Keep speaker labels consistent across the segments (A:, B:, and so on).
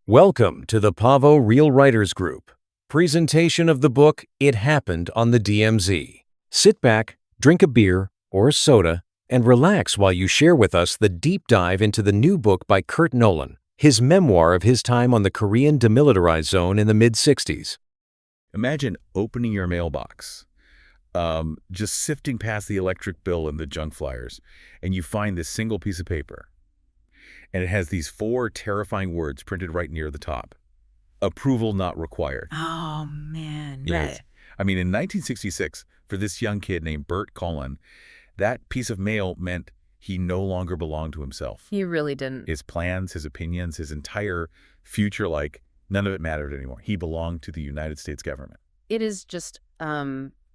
A: Welcome to the Pavo Real Writers Group. Presentation of the book It Happened on the DMZ. Sit back, drink a beer or a soda, and relax while you share with us the deep dive into the new book by Curt Nolan, his memoir of his time on the Korean demilitarized zone in the mid-60s.
B: Imagine opening your mailbox, just sifting past the electric bill and the junk flyers, and you find this single piece of paper. And it has these 4 terrifying words printed right near the top. Approval not required.
C: Oh, man.
B: Yes.
C: Right.
B: I mean, in 1966, for this young kid named Burt Cullen, that piece of mail meant he no longer belonged to himself.
C: He really didn't.
B: His plans, his opinions, his entire future, none of it mattered anymore. He belonged to the United States government.
C: It is just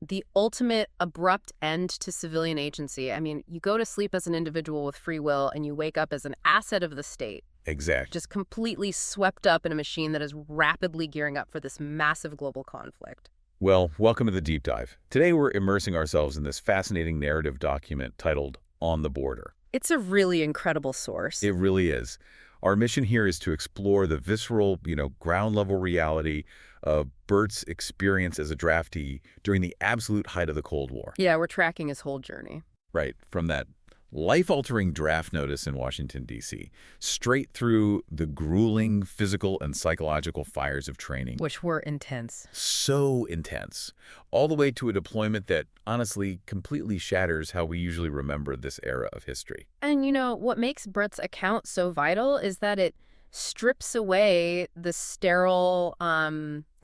C: the ultimate abrupt end to civilian agency. I mean, you go to sleep as an individual with free will, and you wake up as an asset of the state.
B: Exactly.
C: Just completely swept up in a machine that is rapidly gearing up for this massive global conflict.
B: Well, welcome to the deep dive. Today we're immersing ourselves in this fascinating narrative document titled On the Border.
C: It's a really incredible source.
B: It really is. Our mission here is to explore the visceral, ground-level reality of Burt's experience as a draftee during the absolute height of the Cold War.
C: Yeah, we're tracking his whole journey.
B: Right, from that life-altering draft notice in Washington, D.C., straight through the grueling physical and psychological fires of training.
C: Which were intense.
B: So intense. All the way to a deployment that, honestly, completely shatters how we usually remember this era of history.
C: And, what makes Brett's account so vital is that it strips away the sterile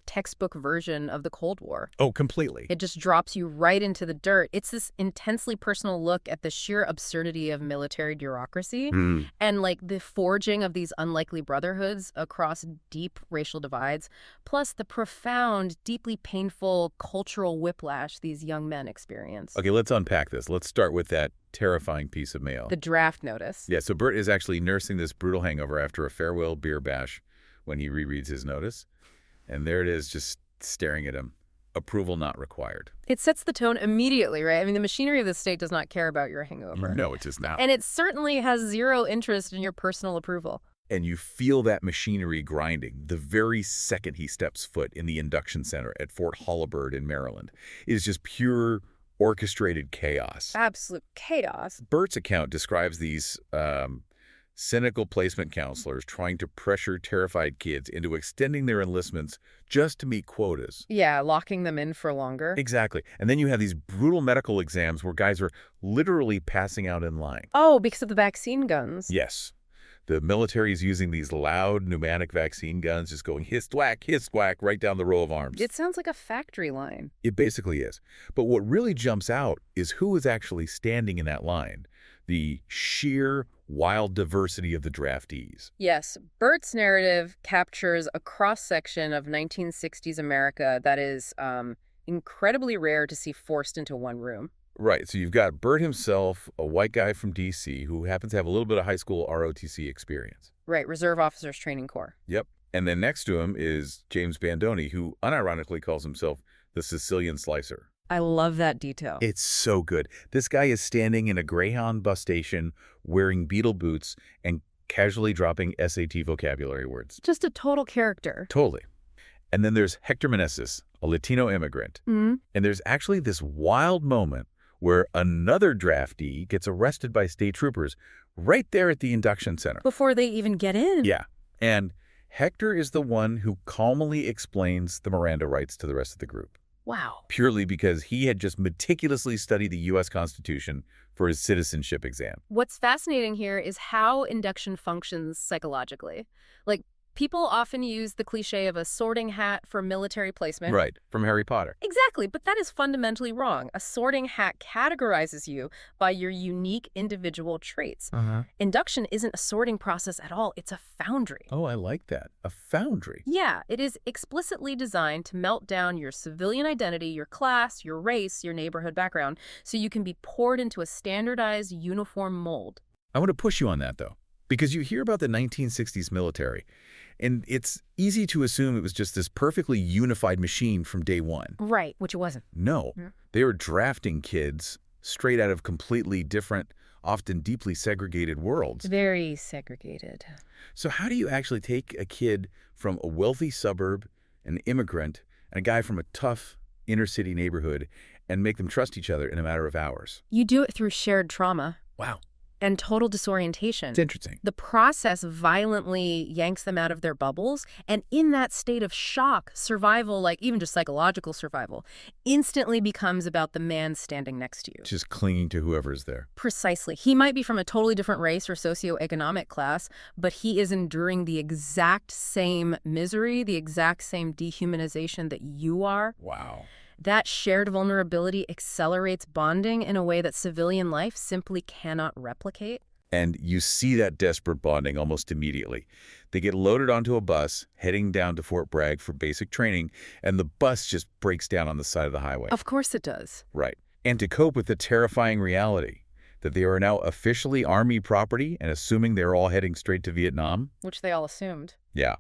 C: textbook version of the Cold War.
B: Oh, completely.
C: It just drops you right into the dirt. It's this intensely personal look at the sheer absurdity of military bureaucracy and the forging of these unlikely brotherhoods across deep racial divides, plus the profound, deeply painful cultural whiplash these young men experience.
B: Okay, let's unpack this. Let's start with that terrifying piece of mail.
C: The draft notice.
B: Yeah, so Burt is actually nursing this brutal hangover after a farewell beer bash when he rereads his notice. And there it is, just staring at him. Approval not required.
C: It sets the tone immediately, right? I mean, the machinery of the state does not care about your hangover.
B: No, it does not.
C: And it certainly has zero interest in your personal approval.
B: And you feel that machinery grinding the very second he steps foot in the induction center at Fort Holabird in Maryland. It is just pure orchestrated chaos.
C: Absolute chaos.
B: Burt's account describes these cynical placement counselors trying to pressure terrified kids into extending their enlistments just to meet quotas.
C: Yeah, locking them in for longer.
B: Exactly. And then you have these brutal medical exams where guys are literally passing out in line.
C: Oh, because of the vaccine guns.
B: Yes. The military is using these loud pneumatic vaccine guns just going hiss-thwack, right down the row of arms.
C: It sounds like a factory line.
B: It basically is. But what really jumps out is who is actually standing in that line. The sheer wild diversity of the draftees.
C: Yes, Burt's narrative captures a cross-section of 1960s America that is incredibly rare to see forced into one room.
B: Right, so you've got Burt himself, a white guy from D.C. who happens to have a little bit of high school ROTC experience.
C: Right, Reserve Officers Training Corps.
B: Yep, and then next to him is James Bandoni, who unironically calls himself the Sicilian Slicer.
C: I love that detail.
B: It's so good. This guy is standing in a Greyhound bus station wearing beetle boots and casually dropping SAT vocabulary words.
C: Just a total character.
B: Totally. And then there's Hector Meneses, a Latino immigrant. And there's actually this wild moment where another draftee gets arrested by state troopers right there at the induction center.
C: Before they even get in.
B: Yeah. And Hector is the one who calmly explains the Miranda rights to the rest of the group.
C: Wow.
B: Purely because he had just meticulously studied the U.S. Constitution for his citizenship exam.
C: What's fascinating here is how induction functions psychologically. People often use the cliche of a sorting hat for military placement.
B: Right, from Harry Potter.
C: Exactly, but that is fundamentally wrong. A sorting hat categorizes you by your unique individual traits. Induction isn't a sorting process at all. It's a foundry.
B: Oh, I like that. A foundry.
C: Yeah, it is explicitly designed to melt down your civilian identity, your class, your race, your neighborhood background, so you can be poured into a standardized uniform mold.
B: I want to push you on that, though, because you hear about the 1960s military, and it's easy to assume it was just this perfectly unified machine from day one.
C: Right, which it wasn't.
B: No, they were drafting kids straight out of completely different, often deeply segregated worlds.
C: Very segregated.
B: So how do you actually take a kid from a wealthy suburb, an immigrant, and a guy from a tough inner-city neighborhood and make them trust each other in a matter of hours?
C: You do it through shared trauma
B: Wow.
C: and total disorientation.
B: It's interesting.
C: The process violently yanks them out of their bubbles, and in that state of shock, survival, like even just psychological survival, instantly becomes about the man standing next to you.
B: Just clinging to whoever's there.
C: Precisely. He might be from a totally different race or socioeconomic class, but he is enduring the exact same misery, the exact same dehumanization that you are.
B: Wow.
C: That shared vulnerability accelerates bonding in a way that civilian life simply cannot replicate.
B: And you see that desperate bonding almost immediately. They get loaded onto a bus, heading down to Fort Bragg for basic training, and the bus just breaks down on the side of the highway.
C: Of course it does.
B: Right. And to cope with the terrifying reality that they are now officially Army property and assuming they're all heading straight to Vietnam.
C: Which they all assumed.
B: Yeah.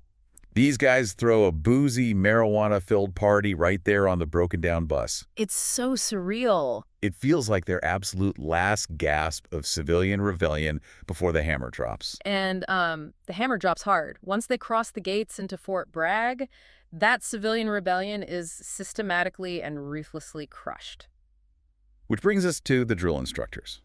B: These guys throw a boozy, marijuana-filled party right there on the broken-down bus.
C: It's so surreal.
B: It feels like their absolute last gasp of civilian rebellion before the hammer drops.
C: And the hammer drops hard. Once they cross the gates into Fort Bragg, that civilian rebellion is systematically and ruthlessly crushed.
B: Which brings us to the drill instructors.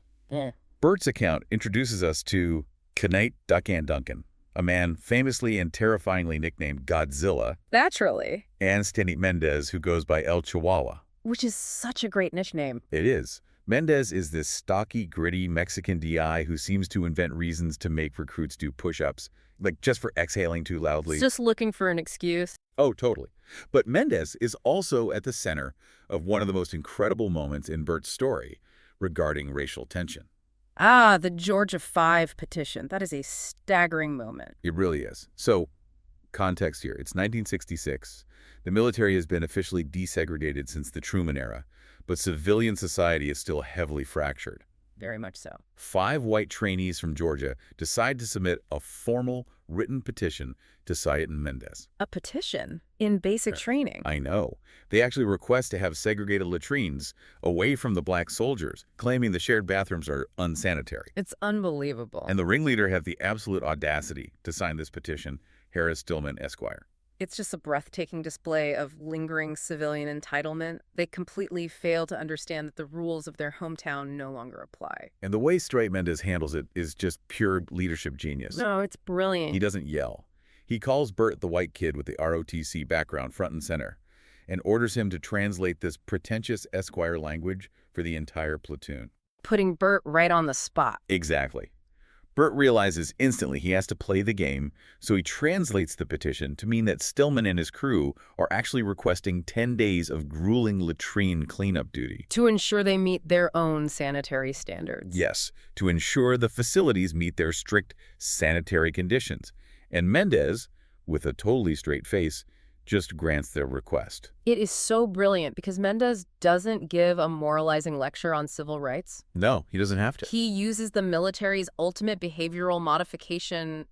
B: Bert's account introduces us to Knight Duckhand Duncan, a man famously and terrifyingly nicknamed Godzilla,
C: Naturally.
B: and Stanley Mendez, who goes by El Chihuahua.
C: Which is such a great niche name.
B: It is. Mendez is this stocky, gritty Mexican DI who seems to invent reasons to make recruits do push-ups, like just for exhaling too loudly.
C: Just looking for an excuse.
B: Oh, totally. But Mendez is also at the center of one of the most incredible moments in Bert's story regarding racial tension.
C: Ah, the Georgia 5 petition. That is a staggering moment.
B: It really is. So, context here. It's 1966. The military has been officially desegregated since the Truman era, but civilian society is still heavily fractured.
C: Very much so.
B: 5 white trainees from Georgia decide to submit a formal written petition to Sayet and Mendez.
C: A petition in basic training.
B: I know. They actually request to have segregated latrines away from the black soldiers, claiming the shared bathrooms are unsanitary.
C: It's unbelievable.
B: And the ringleader had the absolute audacity to sign this petition, Harris Stillman, Esquire.
C: It's just a breathtaking display of lingering civilian entitlement. They completely fail to understand that the rules of their hometown no longer apply.
B: And the way Straight Mendez handles it is just pure leadership genius.
C: No, it's brilliant.
B: He doesn't yell. He calls Bert the white kid with the ROTC background front and center and orders him to translate this pretentious Esquire language for the entire platoon.
C: Putting Bert right on the spot.
B: Exactly. Bert realizes instantly he has to play the game, so he translates the petition to mean that Stillman and his crew are actually requesting 10 days of grueling latrine cleanup duty.
C: To ensure they meet their own sanitary standards.
B: Yes, to ensure the facilities meet their strict sanitary conditions. And Mendez, with a totally straight face, just grants their request.
C: It is so brilliant because Mendez doesn't give a moralizing lecture on civil rights.
B: No, he doesn't have to.
C: He uses the military's ultimate behavioral modification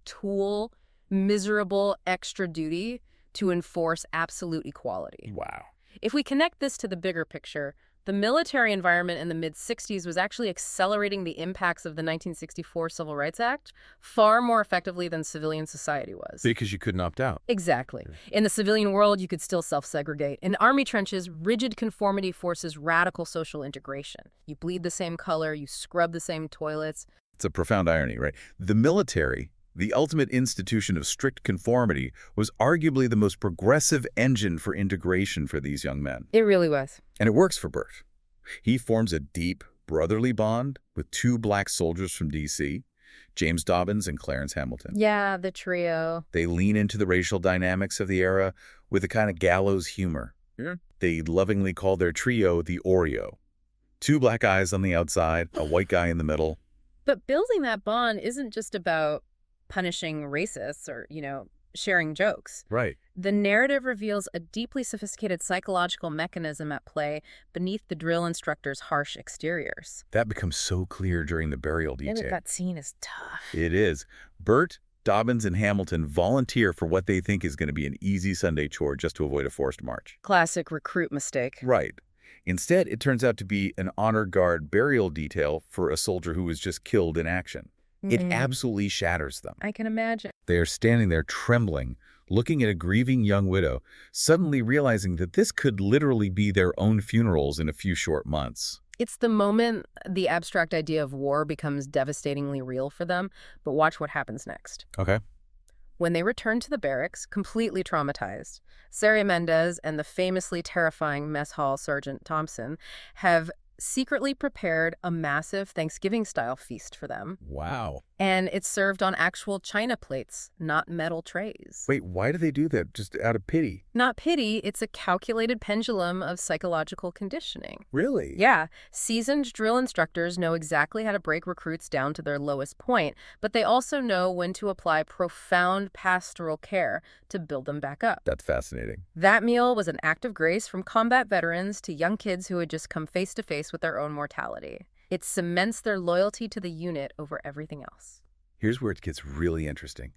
C: tool, miserable extra duty, to enforce absolute equality.
B: Wow.
C: If we connect this to the bigger picture, the military environment in the mid-60s was actually accelerating the impacts of the 1964 Civil Rights Act far more effectively than civilian society was.
B: Because you couldn't opt out.
C: Exactly. In the civilian world, you could still self-segregate. In army trenches, rigid conformity forces radical social integration. You bleed the same color, you scrub the same toilets.
B: It's a profound irony, right? The military, the ultimate institution of strict conformity, was arguably the most progressive engine for integration for these young men.
C: It really was.
B: And it works for Bert. He forms a deep, brotherly bond with 2 black soldiers from D.C., James Dobbins and Clarence Hamilton.
C: Yeah, the trio.
B: They lean into the racial dynamics of the era with a kind of gallows humor.
C: Yeah.
B: They lovingly call their trio the Oreo. 2 black guys on the outside, a white guy in the middle.
C: But building that bond isn't just about punishing racists or, sharing jokes.
B: Right.
C: The narrative reveals a deeply sophisticated psychological mechanism at play beneath the drill instructors' harsh exteriors.
B: That becomes so clear during the burial detail.
C: And that scene is tough.
B: It is. Bert, Dobbins, and Hamilton volunteer for what they think is going to be an easy Sunday chore just to avoid a forced march.
C: Classic recruit mistake.
B: Right. Instead, it turns out to be an honor guard burial detail for a soldier who was just killed in action. It absolutely shatters them.
C: I can imagine.
B: They are standing there trembling, looking at a grieving young widow, suddenly realizing that this could literally be their own funerals in a few short months.
C: It's the moment the abstract idea of war becomes devastatingly real for them, but watch what happens next.
B: Okay.
C: When they return to the barracks, completely traumatized, Sarah Mendez and the famously terrifying mess hall Sergeant Thompson have secretly prepared a massive Thanksgiving-style feast for them.
B: Wow.
C: And it's served on actual china plates, not metal trays.
B: Wait, why do they do that? Just out of pity?
C: Not pity, it's a calculated pendulum of psychological conditioning.
B: Really?
C: Yeah, seasoned drill instructors know exactly how to break recruits down to their lowest point, but they also know when to apply profound pastoral care to build them back up.
B: That's fascinating.
C: That meal was an act of grace from combat veterans to young kids who had just come face to face with their own mortality. It cements their loyalty to the unit over everything else.
B: Here's where it gets really interesting.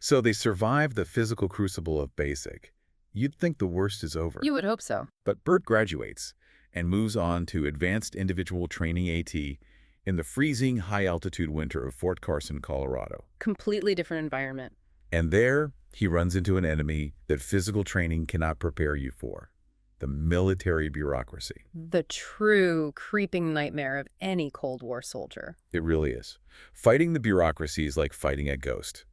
B: So they survive the physical crucible of basic. You'd think the worst is over.
C: You would hope so.
B: But Burt graduates and moves on to Advanced Individual Training AT in the freezing high-altitude winter of Fort Carson, Colorado.
C: Completely different environment.
B: And there, he runs into an enemy that physical training cannot prepare you for: the military bureaucracy.
C: The true creeping nightmare of any Cold War soldier.
B: It really is. Fighting the bureaucracy is like fighting a ghost.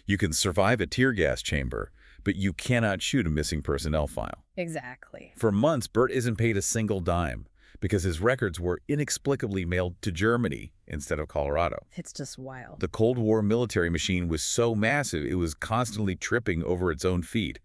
B: You can survive a tear gas chamber, but you cannot shoot a missing personnel file.
C: Exactly.
B: For months, Burt isn't paid a single dime because his records were inexplicably mailed to Germany instead of Colorado.
C: It's just wild.
B: The Cold War military machine was so massive it was constantly tripping over its own feet.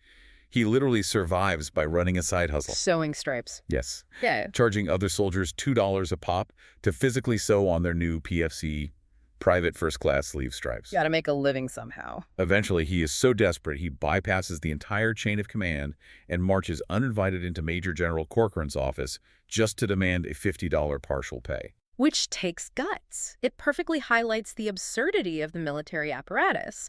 B: He literally survives by running a side hustle.
C: Sewing stripes.
B: Yes.
C: Yeah.
B: Charging other soldiers $2 a pop to physically sew on their new PFC private first-class sleeve stripes.
C: Gotta make a living somehow.
B: Eventually, he is so desperate he bypasses the entire chain of command and marches uninvited into Major General Corcoran's office just to demand a $50 partial pay.
C: Which takes guts. It perfectly highlights the absurdity of the military apparatus.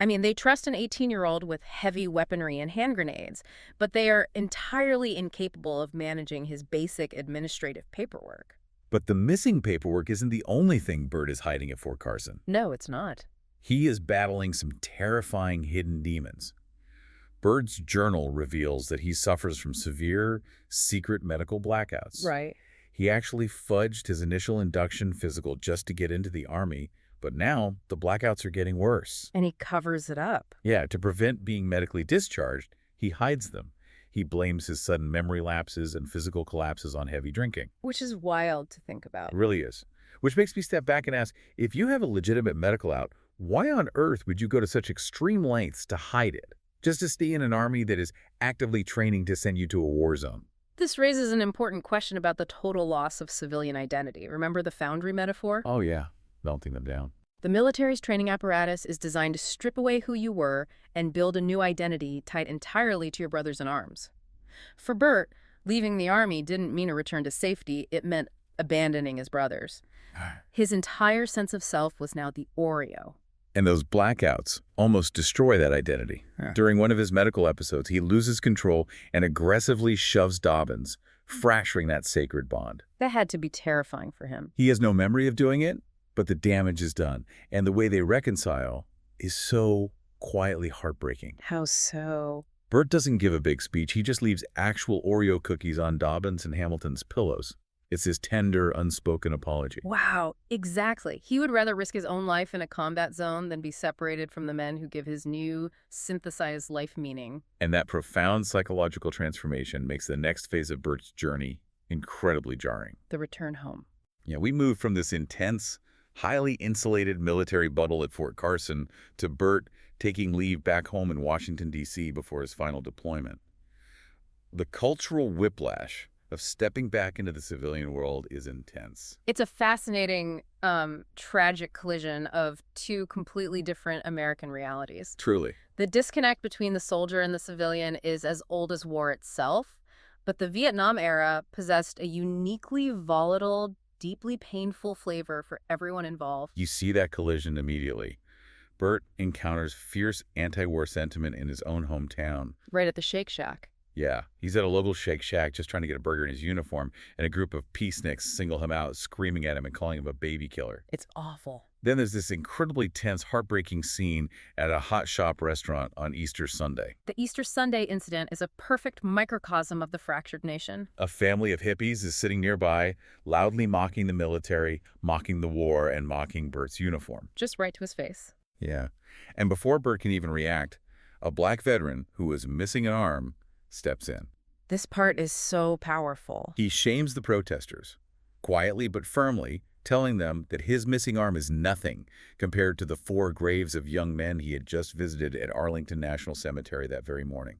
C: I mean, they trust an 18-year-old with heavy weaponry and hand grenades, but they are entirely incapable of managing his basic administrative paperwork.
B: But the missing paperwork isn't the only thing Burt is hiding at Fort Carson.
C: No, it's not.
B: He is battling some terrifying hidden demons. Burt's journal reveals that he suffers from severe, secret medical blackouts.
C: Right.
B: He actually fudged his initial induction physical just to get into the Army, but now the blackouts are getting worse.
C: And he covers it up.
B: Yeah, to prevent being medically discharged, he hides them. He blames his sudden memory lapses and physical collapses on heavy drinking.
C: Which is wild to think about.
B: It really is. Which makes me step back and ask, if you have a legitimate medical out, why on earth would you go to such extreme lengths to hide it? Just to stay in an army that is actively training to send you to a war zone?
C: This raises an important question about the total loss of civilian identity. Remember the foundry metaphor?
B: Oh yeah, melting them down.
C: The military's training apparatus is designed to strip away who you were and build a new identity tied entirely to your brothers in arms. For Burt, leaving the Army didn't mean a return to safety, it meant abandoning his brothers. His entire sense of self was now the Oreo.
B: And those blackouts almost destroy that identity.
D: Yeah.
B: During one of his medical episodes, he loses control and aggressively shoves Dobbins, fracturing that sacred bond.
C: That had to be terrifying for him.
B: He has no memory of doing it, but the damage is done. And the way they reconcile is so quietly heartbreaking.
C: How so?
B: Burt doesn't give a big speech. He just leaves actual Oreo cookies on Dobbins and Hamilton's pillows. It's his tender, unspoken apology.
C: Wow, exactly. He would rather risk his own life in a combat zone than be separated from the men who give his new, synthesized life meaning.
B: And that profound psychological transformation makes the next phase of Burt's journey incredibly jarring.
C: The return home.
B: Yeah, we move from this intense, highly insulated military bubble at Fort Carson to Burt taking leave back home in Washington, D.C. before his final deployment. The cultural whiplash of stepping back into the civilian world is intense.
C: It's a fascinating, tragic collision of two completely different American realities.
B: Truly.
C: The disconnect between the soldier and the civilian is as old as war itself, but the Vietnam era possessed a uniquely volatile, deeply painful flavor for everyone involved.
B: You see that collision immediately. Burt encounters fierce anti-war sentiment in his own hometown.
C: Right at the Shake Shack.
B: Yeah, he's at a local Shake Shack just trying to get a burger in his uniform, and a group of peaceniks single him out, screaming at him and calling him a baby killer.
C: It's awful.
B: Then there's this incredibly tense, heartbreaking scene at a hot shop restaurant on Easter Sunday.
C: The Easter Sunday incident is a perfect microcosm of the fractured nation.
B: A family of hippies is sitting nearby, loudly mocking the military, mocking the war, and mocking Bert's uniform.
C: Just right to his face.
B: Yeah. And before Bert can even react, a black veteran who was missing an arm steps in.
C: This part is so powerful.
B: He shames the protesters, quietly but firmly, telling them that his missing arm is nothing compared to the 4 graves of young men he had just visited at Arlington National Cemetery that very morning.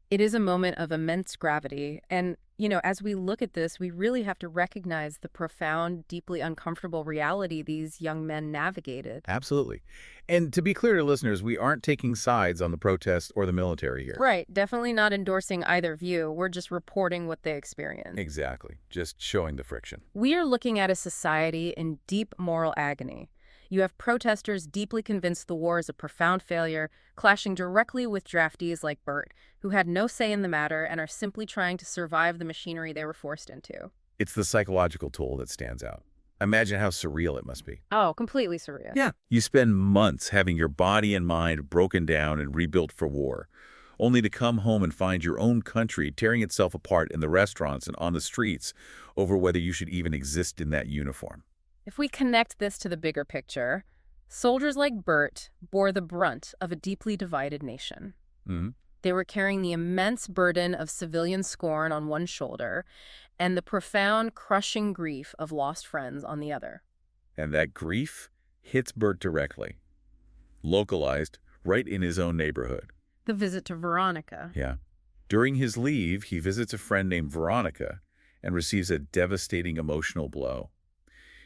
C: It is a moment of immense gravity, and, as we look at this, we really have to recognize the profound, deeply uncomfortable reality these young men navigated.
B: Absolutely. And to be clear to listeners, we aren't taking sides on the protest or the military here.
C: Right, definitely not endorsing either view. We're just reporting what they experienced.
B: Exactly. Just showing the friction.
C: We are looking at a society in deep moral agony. You have protesters deeply convinced the war is a profound failure, clashing directly with draftees like Bert, who had no say in the matter and are simply trying to survive the machinery they were forced into.
B: It's the psychological toll that stands out. Imagine how surreal it must be.
C: Oh, completely surreal.
B: Yeah. You spend months having your body and mind broken down and rebuilt for war, only to come home and find your own country tearing itself apart in the restaurants and on the streets over whether you should even exist in that uniform.
C: If we connect this to the bigger picture, soldiers like Bert bore the brunt of a deeply divided nation.
B: Mm-hmm.
C: They were carrying the immense burden of civilian scorn on one shoulder and the profound, crushing grief of lost friends on the other.
B: And that grief hits Bert directly, localized right in his own neighborhood.
C: The visit to Veronica.
B: Yeah. During his leave, he visits a friend named Veronica and receives a devastating emotional blow.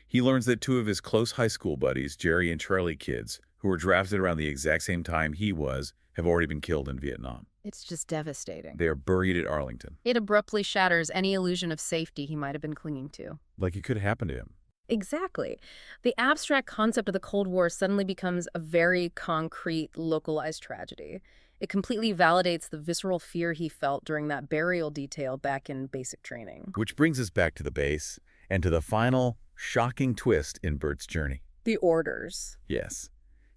B: He learns that 2 of his close high school buddies, Jerry and Charlie kids, who were drafted around the exact same time he was, have already been killed in Vietnam.
C: It's just devastating.
B: They are buried at Arlington.
C: It abruptly shatters any illusion of safety he might have been clinging to.
B: Like it could happen to him.
C: Exactly. The abstract concept of the Cold War suddenly becomes a very concrete, localized tragedy. It completely validates the visceral fear he felt during that burial detail back in basic training.
B: Which brings us back to the base and to the final shocking twist in Bert's journey.
C: The orders.
B: Yes.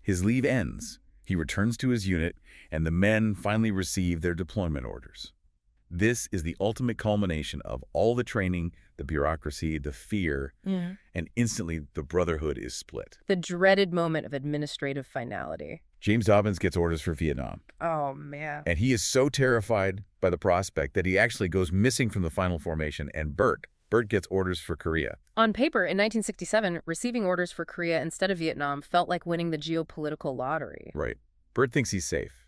B: His leave ends. He returns to his unit, and the men finally receive their deployment orders. This is the ultimate culmination of all the training, the bureaucracy, the fear, and instantly the brotherhood is split.
C: The dreaded moment of administrative finality.
B: James Dobbins gets orders for Vietnam.
C: Oh, man.
B: And he is so terrified by the prospect that he actually goes missing from the final formation, and Bert gets orders for Korea.
C: On paper, in 1967, receiving orders for Korea instead of Vietnam felt like winning the geopolitical lottery.
B: Right. Bert thinks he's safe.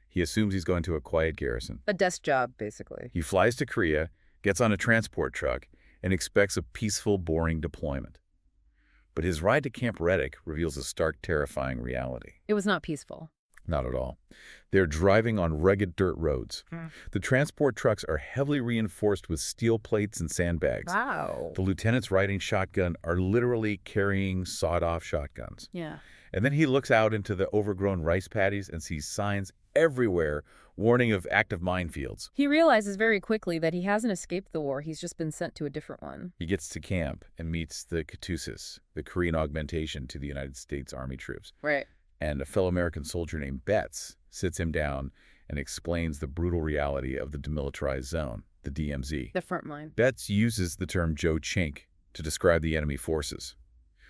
B: He assumes he's going to a quiet garrison.
C: A desk job, basically.
B: He flies to Korea, gets on a transport truck, and expects a peaceful, boring deployment. But his ride to Camp Reddick reveals a stark, terrifying reality.
C: It was not peaceful.
B: Not at all. They're driving on rugged dirt roads. The transport trucks are heavily reinforced with steel plates and sandbags.
C: Wow.
B: The lieutenants riding shotgun are literally carrying sawed-off shotguns.
C: Yeah.
B: And then he looks out into the overgrown rice paddies and sees signs everywhere warning of active minefields.
C: He realizes very quickly that he hasn't escaped the war. He's just been sent to a different one.
B: He gets to camp and meets the Katusis, the Korean augmentation to the United States Army troops.
C: Right.
B: And a fellow American soldier named Betts sits him down and explains the brutal reality of the demilitarized zone, the DMZ.
C: The front line.
B: Betts uses the term Joe Chink to describe the enemy forces,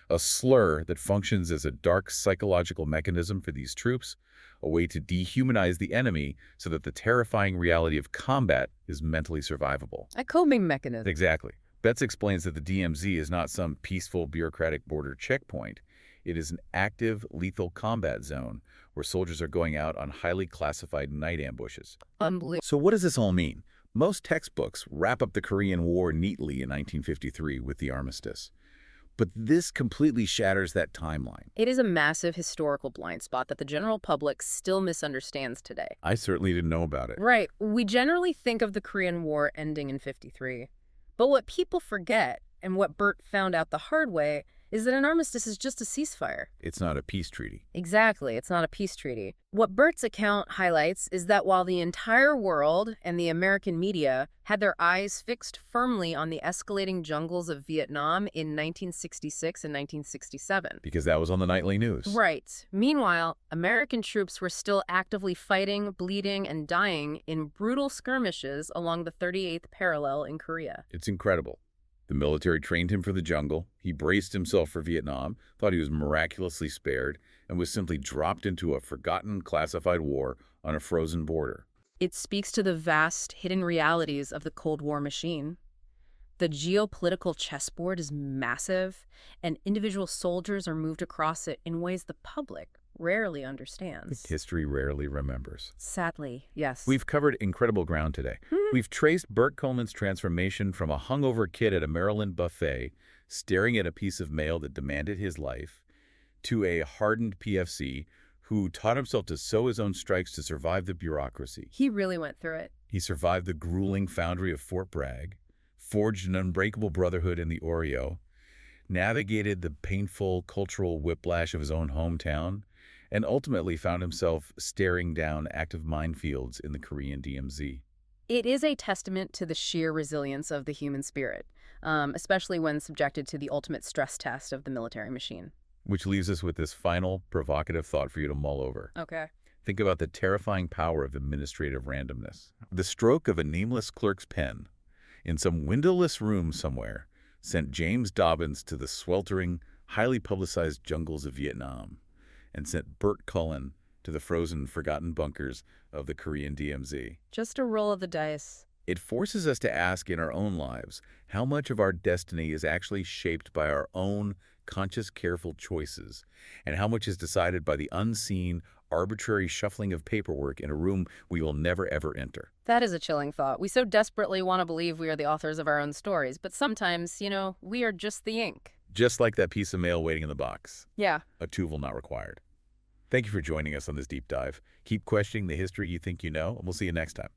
B: a slur that functions as a dark psychological mechanism for these troops, a way to dehumanize the enemy so that the terrifying reality of combat is mentally survivable.
C: A coping mechanism.
B: Exactly. Betts explains that the DMZ is not some peaceful bureaucratic border checkpoint. It is an active, lethal combat zone where soldiers are going out on highly classified night ambushes.
C: Unbelievable.
B: So what does this all mean? Most textbooks wrap up the Korean War neatly in 1953 with the armistice. But this completely shatters that timeline.
C: It is a massive historical blind spot that the general public still misunderstands today.
B: I certainly didn't know about it.
C: Right. We generally think of the Korean War ending in '53. But what people forget, and what Bert found out the hard way, is that an armistice is just a ceasefire.
B: It's not a peace treaty.
C: Exactly, it's not a peace treaty. What Burt's account highlights is that while the entire world and the American media had their eyes fixed firmly on the escalating jungles of Vietnam in 1966 and 1967.
B: Because that was on the nightly news.
C: Right. Meanwhile, American troops were still actively fighting, bleeding, and dying in brutal skirmishes along the 38th parallel in Korea.
B: It's incredible. The military trained him for the jungle, he braced himself for Vietnam, thought he was miraculously spared, and was simply dropped into a forgotten classified war on a frozen border.
C: It speaks to the vast, hidden realities of the Cold War machine. The geopolitical chessboard is massive, and individual soldiers are moved across it in ways the public rarely understands.
B: History rarely remembers.
C: Sadly, yes.
B: We've covered incredible ground today. We've traced Burt Coleman's transformation from a hungover kid at a Maryland buffet, staring at a piece of mail that demanded his life, to a hardened PFC who taught himself to sew his own strikes to survive the bureaucracy.
C: He really went through it.
B: He survived the grueling foundry of Fort Bragg, forged an unbreakable brotherhood in the Oreo, navigated the painful cultural whiplash of his own hometown, and ultimately found himself staring down active minefields in the Korean DMZ.
C: It is a testament to the sheer resilience of the human spirit, especially when subjected to the ultimate stress test of the military machine.
B: Which leaves us with this final provocative thought for you to mull over.
C: Okay.
B: Think about the terrifying power of administrative randomness. The stroke of a nameless clerk's pen in some windowless room somewhere sent James Dobbins to the sweltering, highly publicized jungles of Vietnam and sent Burt Cullen to the frozen, forgotten bunkers of the Korean DMZ.
C: Just a roll of the dice.
B: It forces us to ask in our own lives how much of our destiny is actually shaped by our own conscious, careful choices, and how much is decided by the unseen, arbitrary shuffling of paperwork in a room we will never, ever enter.
C: That is a chilling thought. We so desperately want to believe we are the authors of our own stories, but sometimes, we are just the ink.
B: Just like that piece of mail waiting in the box.
C: Yeah.
B: A tuval not required. Thank you for joining us on this deep dive. Keep questioning the history you think you know, and we'll see you next time.